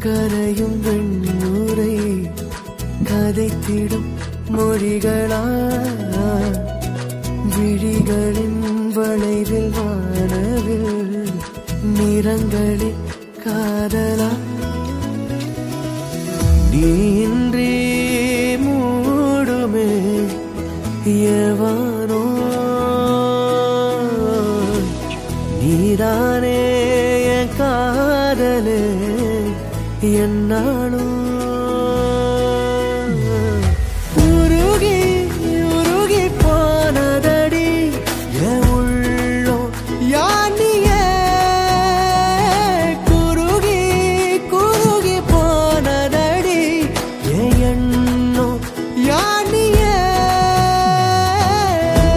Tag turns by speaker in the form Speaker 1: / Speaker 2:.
Speaker 1: கரையும் வெண்ணுரை கதைத்திடும் மொழிகளா விழிகளின் வளைவில் வானவில் நிறங்களில் காதலா நீன்றி மூடுமே எவனோ நீதானே என் காதலே என்னாலும்